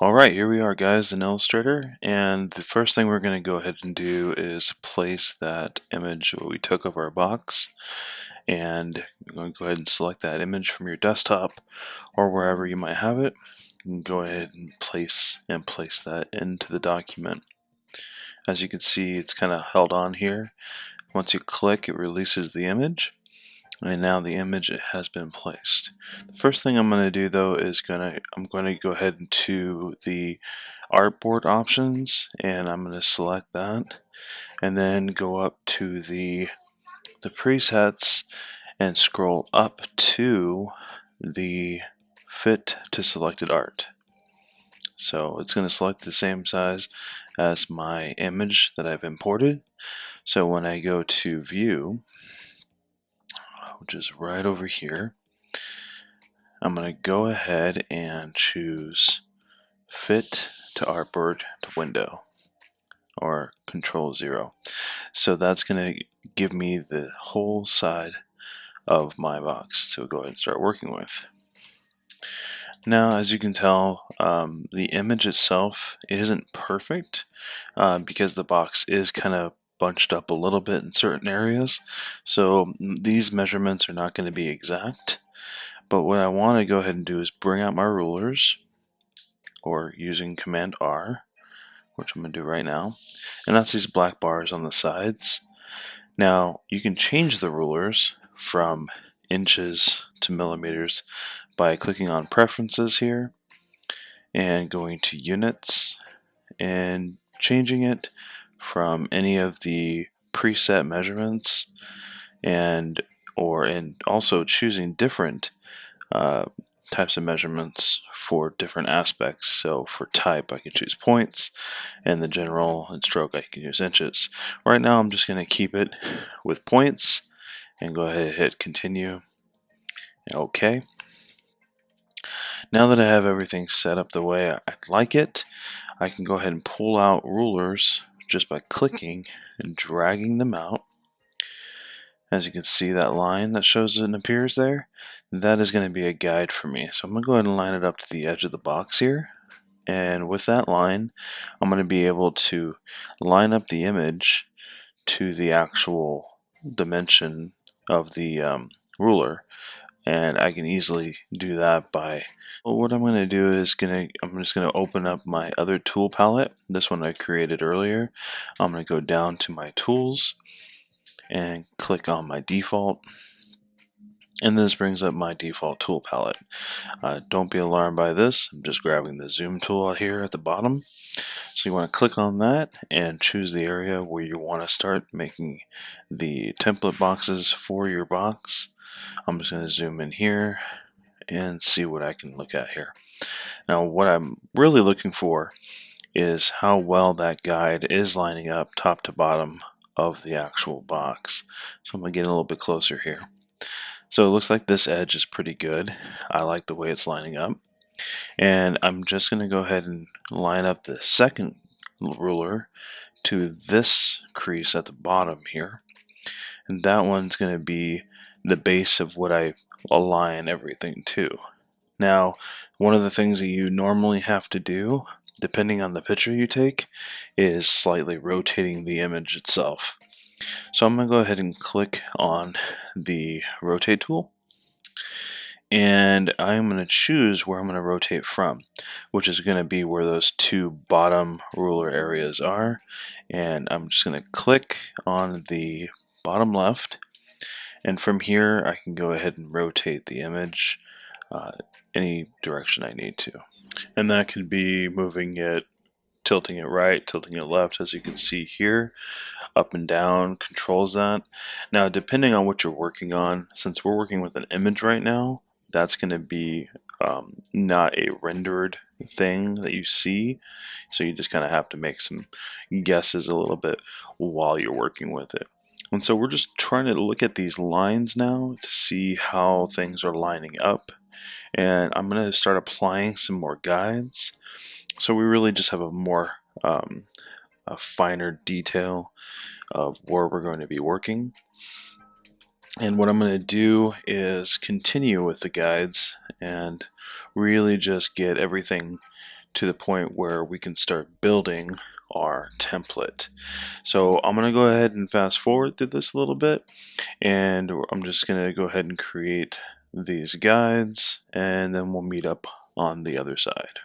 Alright, here we are guys in Illustrator, and the first thing we're going to go ahead and do is place that image we took of our box, and you're going to go ahead and select that image from your desktop or wherever you might have it, and go ahead and place that into the document. As you can see, it's kind of held on here. Once you click, it releases the image, and now the image has been placed. The first thing I'm going to do though is I'm going to go ahead to the artboard options, and I'm going to select that, and then go up to the presets and scroll up to the fit to selected art. So it's going to select the same size as my image that I've imported. So when I go to view, which is right over here, I'm going to go ahead and choose fit to artboard to window, or control 0. So that's going to give me the whole side of my box to go ahead and start working with. Now, as you can tell, the image itself isn't perfect because the box is kind of bunched up a little bit in certain areas. So these measurements are not going to be exact. But what I want to go ahead and do is bring out my rulers, or using Command R, which I'm going to do right now. And that's these black bars on the sides. Now, you can change the rulers from inches to millimeters by clicking on Preferences here and going to Units and changing it from any of the preset measurements, and also choosing different types of measurements for different aspects. So for type, I can choose points, and the general and stroke, I can use inches. Right now, I'm just going to keep it with points and go ahead and hit continue and OK. Now that I have everything set up the way I'd like it, I can go ahead and pull out rulers just by clicking and dragging them out. As you can see, that line that shows and appears there, that is going to be a guide for me. So I'm going to go ahead and line it up to the edge of the box here. And with that line, I'm going to be able to line up the image to the actual dimension of the ruler. And I can easily do that by, well, what I'm going to do is I'm just going to open up my other tool palette. This one I created earlier. I'm going to go down to my tools and click on my default, and this brings up my default tool palette. Don't be alarmed by this. I'm just grabbing the zoom tool here at the bottom. So you want to click on that and choose the area where you want to start making the template boxes for your box. I'm just going to zoom in here and see what I can look at here. Now, what I'm really looking for is how well that guide is lining up top to bottom of the actual box. So I'm going to get a little bit closer here. So it looks like this edge is pretty good. I like the way it's lining up. And I'm just going to go ahead and line up the second ruler to this crease at the bottom here. And that one's going to be the base of what I align everything to. Now, one of the things that you normally have to do, depending on the picture you take, is slightly rotating the image itself. So I'm going to go ahead and click on the rotate tool, and I'm going to choose where I'm going to rotate from, which is going to be where those two bottom ruler areas are. And I'm just going to click on the bottom left, and from here I can go ahead and rotate the image any direction I need to. And that could be moving it, tilting it right, tilting it left. As you can see here, up and down controls that. Now, depending on what you're working on, since we're working with an image right now, that's going to be not a rendered thing that you see. So you just kind of have to make some guesses a little bit while you're working with it. And so we're just trying to look at these lines now to see how things are lining up. And I'm going to start applying some more guides. So we really just have a finer detail of where we're going to be working. And what I'm going to do is continue with the guides and really just get everything to the point where we can start building our template. So I'm going to go ahead and fast forward through this a little bit, and I'm just going to go ahead and create these guides, and then we'll meet up on the other side.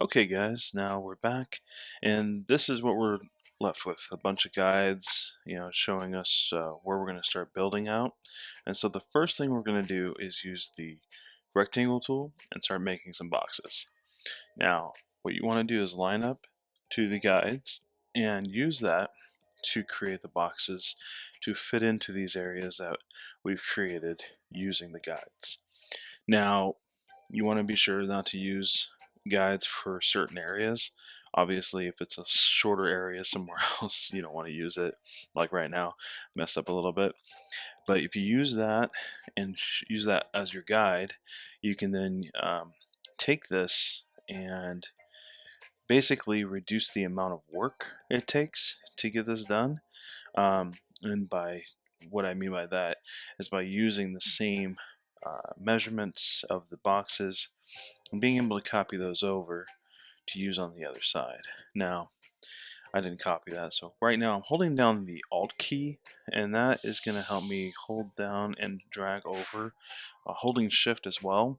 Okay guys, now we're back, and this is what we're left with, a bunch of guides, showing us where we're going to start building out. And so the first thing we're going to do is use the rectangle tool and start making some boxes. Now, what you want to do is line up to the guides and use that to create the boxes to fit into these areas that we've created using the guides. Now, you want to be sure not to use guides for certain areas. Obviously, if it's a shorter area somewhere else, you don't want to use it. Like right now, messed up a little bit. But if you use that and use that as your guide, you can then take this and basically reduce the amount of work it takes to get this done. And by what I mean by that is by using the same measurements of the boxes and being able to copy those over to use on the other side. Now, I didn't copy that, so right now I'm holding down the Alt key, and that is going to help me hold down and drag over. Holding Shift as well,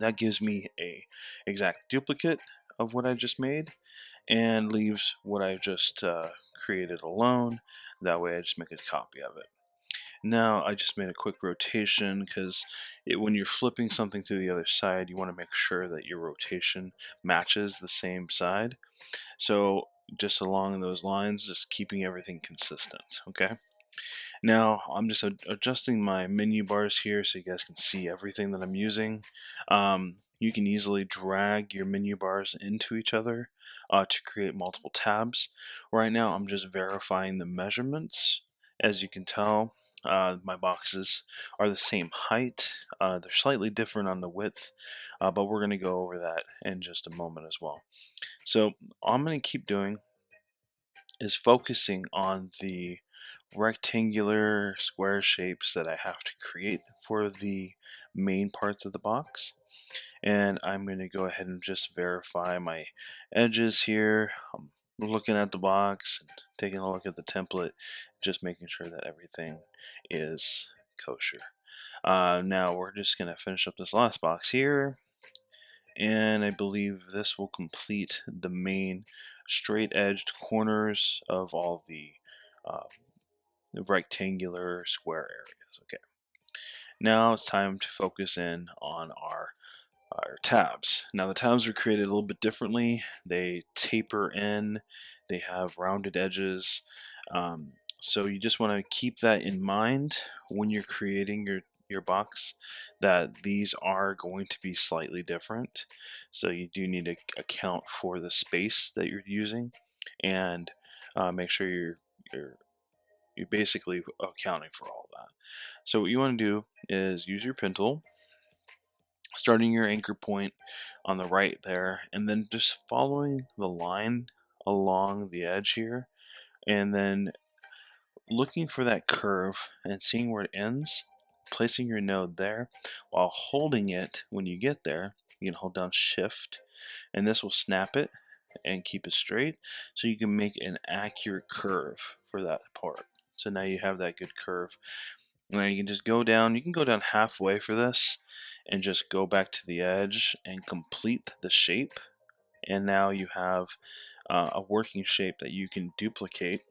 that gives me a exact duplicate of what I just made, and leaves what I just created alone. That way I just make a copy of it. Now I just made a quick rotation because when you're flipping something to the other side, you want to make sure that your rotation matches the same side. So just along those lines, just keeping everything consistent, okay? Now I'm just adjusting my menu bars here so you guys can see everything that I'm using. You can easily drag your menu bars into each other to create multiple tabs. Right now I'm just verifying the measurements. As you can tell, my boxes are the same height. They're slightly different on the width, but we're going to go over that in just a moment as well. So all I'm going to keep doing is focusing on the rectangular square shapes that I have to create for the main parts of the box. And I'm going to go ahead and just verify my edges here. I'm looking at the box and taking a look at the template, just making sure that everything is kosher. Now we're just going to finish up this last box here, and I believe this will complete the main straight edged corners of all uh, the rectangular square areas. Okay, now it's time to focus in on our tabs. Now the tabs are created a little bit differently. They taper in, they have rounded edges. Um, so you just want to keep that in mind when you're creating your box, that these are going to be slightly different. So you do need to account for the space that you're using, and make sure you're basically accounting for all of that. So what you want to do is use your pen tool, starting your anchor point on the right there, and then just following the line along the edge here, and then looking for that curve and seeing where it ends, placing your node there while holding it. When you get there, you can hold down Shift, and this will snap it and keep it straight, so you can make an accurate curve for that part. So now you have that good curve. Now you can just go down, you can go down halfway for this and just go back to the edge and complete the shape. And now you have a working shape that you can duplicate.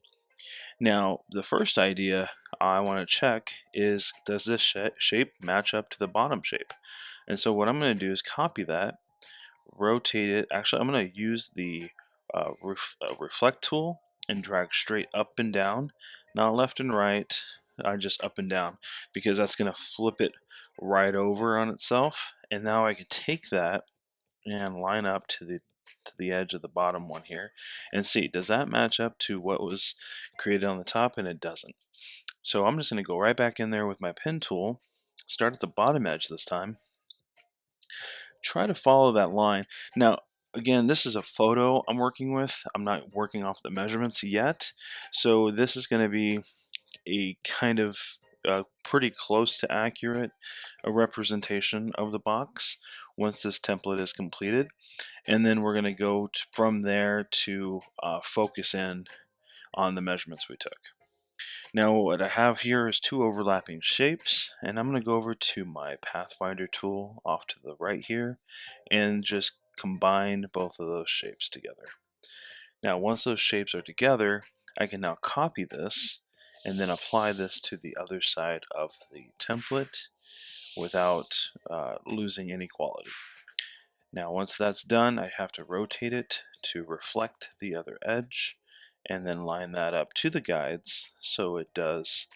Now, the first idea I want to check is, does this shape match up to the bottom shape? And so what I'm going to do is copy that, rotate it. Actually, I'm going to use the reflect tool and drag straight up and down, not left and right, just up and down, because that's going to flip it right over on itself. And now I can take that and line up to the edge of the bottom one here and see, does that match up to what was created on the top? And it doesn't. So I'm just going to go right back in there with my pen tool, start at the bottom edge this time, try to follow that line. Now, again, this is a photo I'm working with. I'm not working off the measurements yet. So this is going to be a kind of pretty close to accurate a representation of the box once this template is completed. And then we're going to go from there to focus in on the measurements we took. Now what I have here is two overlapping shapes, and I'm going to go over to my Pathfinder tool off to the right here and just combine both of those shapes together. Now once those shapes are together, I can now copy this and then apply this to the other side of the template without losing any quality. Now once that's done, I have to rotate it to reflect the other edge and then line that up to the guides so it does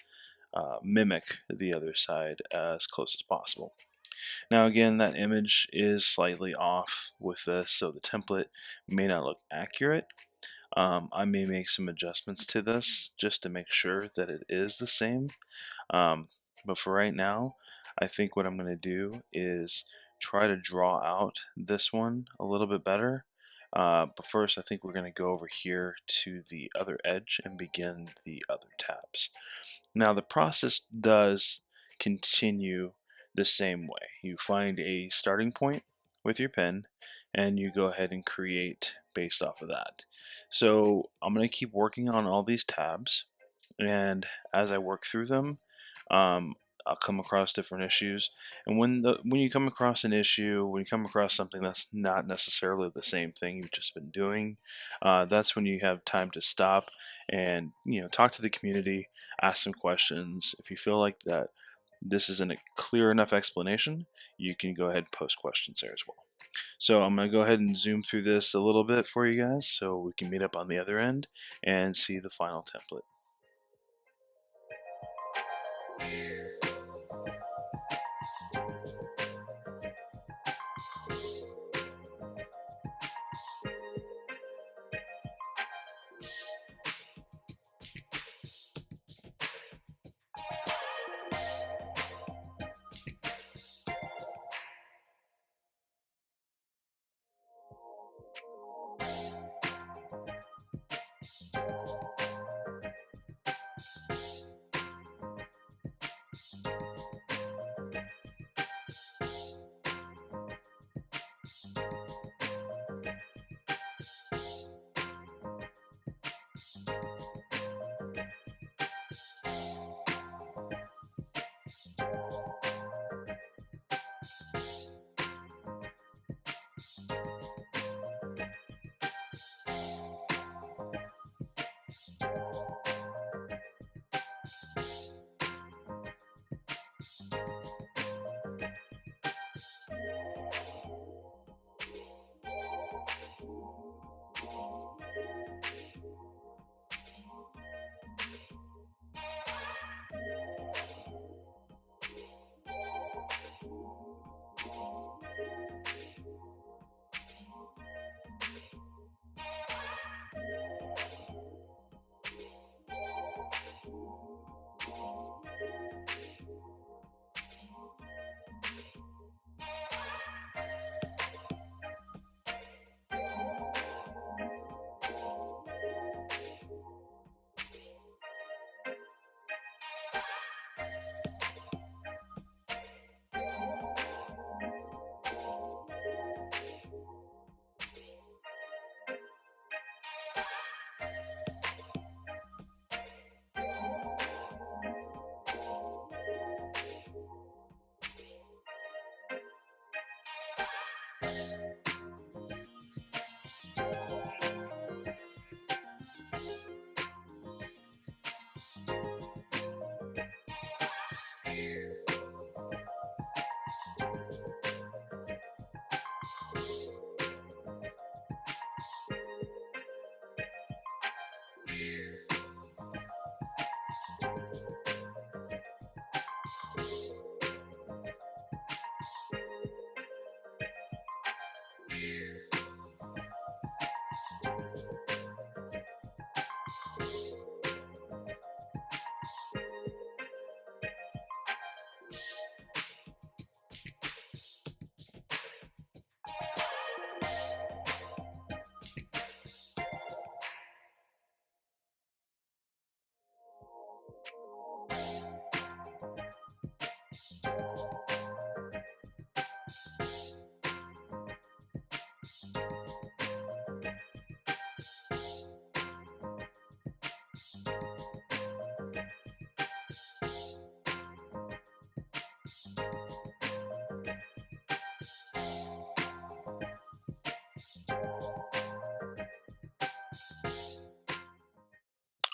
mimic the other side as close as possible. Now again, that image is slightly off with this, so the template may not look accurate. I may make some adjustments to this just to make sure that it is the same. But for right now, I think what I'm going to do is try to draw out this one a little bit better. But first, I think we're going to go over here to the other edge and begin the other tabs. Now, the process does continue the same way. You find a starting point with your pen and you go ahead and create based off of that. So I'm going to keep working on all these tabs, and as I work through them, um, I'll come across different issues. And when you come across an issue, when you come across something that's not necessarily the same thing you've just been doing, that's when you have time to stop and talk to the community, ask some questions. If you feel like that this isn't a clear enough explanation, you can go ahead and post questions there as well. So I'm going to go ahead and zoom through this a little bit for you guys so we can meet up on the other end and see the final template.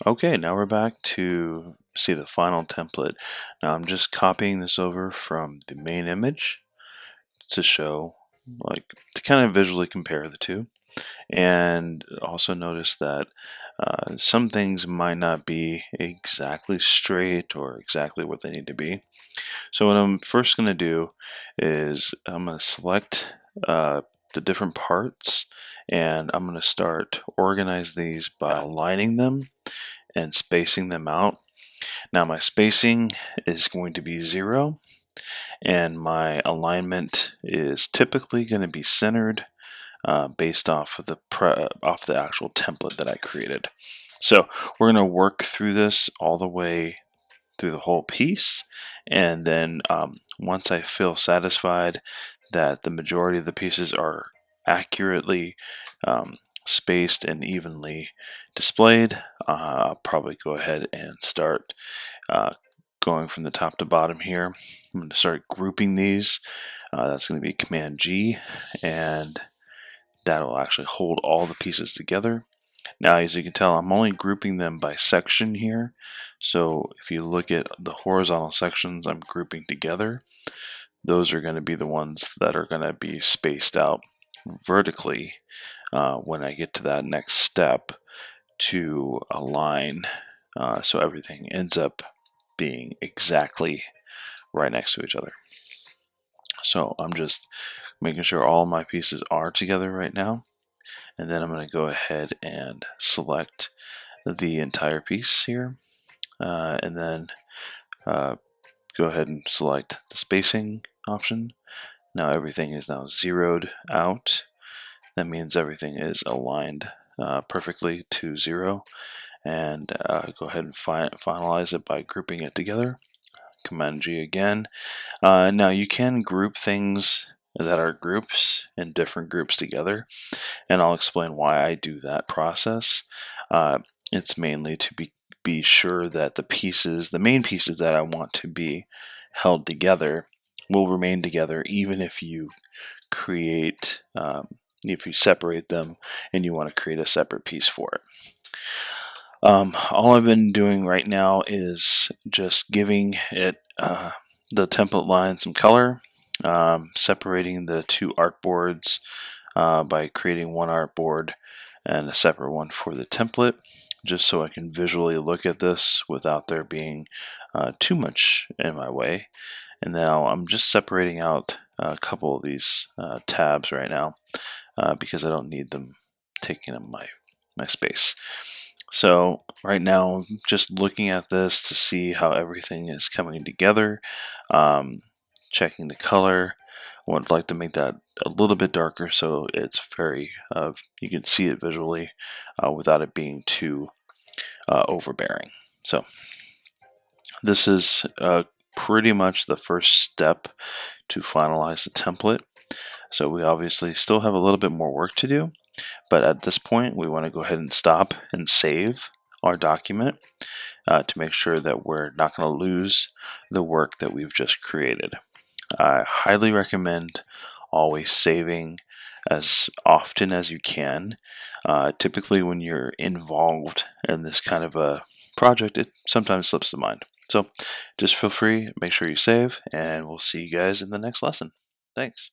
Okay, now we're back to see the final template. Now I'm just copying this over from the main image to show, like, to kind of visually compare the two. And also notice that some things might not be exactly straight or exactly what they need to be. So what I'm first going to do is I'm going to select the different parts, and I'm going to start organize these by aligning them and spacing them out. Now my spacing is going to be 0, and my alignment is typically going to be centered based off of the actual template that I created. So we're going to work through this all the way through the whole piece, and then once I feel satisfied that the majority of the pieces are accurately spaced and evenly displayed, I'll probably go ahead and start uh, going from the top to bottom here. I'm going to start grouping these. That's going to be Command G, and that'll actually hold all the pieces together. Now, as you can tell, I'm only grouping them by section here. So if you look at the horizontal sections I'm grouping together, those are going to be the ones that are going to be spaced out vertically when I get to that next step to align, so everything ends up being exactly right next to each other. So I'm just making sure all my pieces are together right now, and then I'm going to go ahead and select the entire piece here, and then go ahead and select the spacing option. Now everything is now zeroed out. That means everything is aligned perfectly to 0, and go ahead and finalize it by grouping it together. Command G again. Now you can group things that are groups in different groups together, and I'll explain why I do that process. It's mainly to be sure that the main pieces that I want to be held together will remain together even if you if you separate them and you want to create a separate piece for it. All I've been doing right now is just giving it the template line some color, separating the two artboards by creating one artboard and a separate one for the template, just so I can visually look at this without there being too much in my way. And now I'm just separating out a couple of these tabs right now because I don't need them taking up my space. So right now I'm just looking at this to see how everything is coming together, checking the color. I would like to make that a little bit darker so it's very you can see it visually without it being too overbearing. So this is pretty much the first step to finalize the template. So we obviously still have a little bit more work to do, but at this point we want to go ahead and stop and save our document to make sure that we're not going to lose the work that we've just created. I highly recommend always saving as often as you can. Typically when you're involved in this kind of a project, it sometimes slips the mind. So just feel free, make sure you save, and we'll see you guys in the next lesson. Thanks.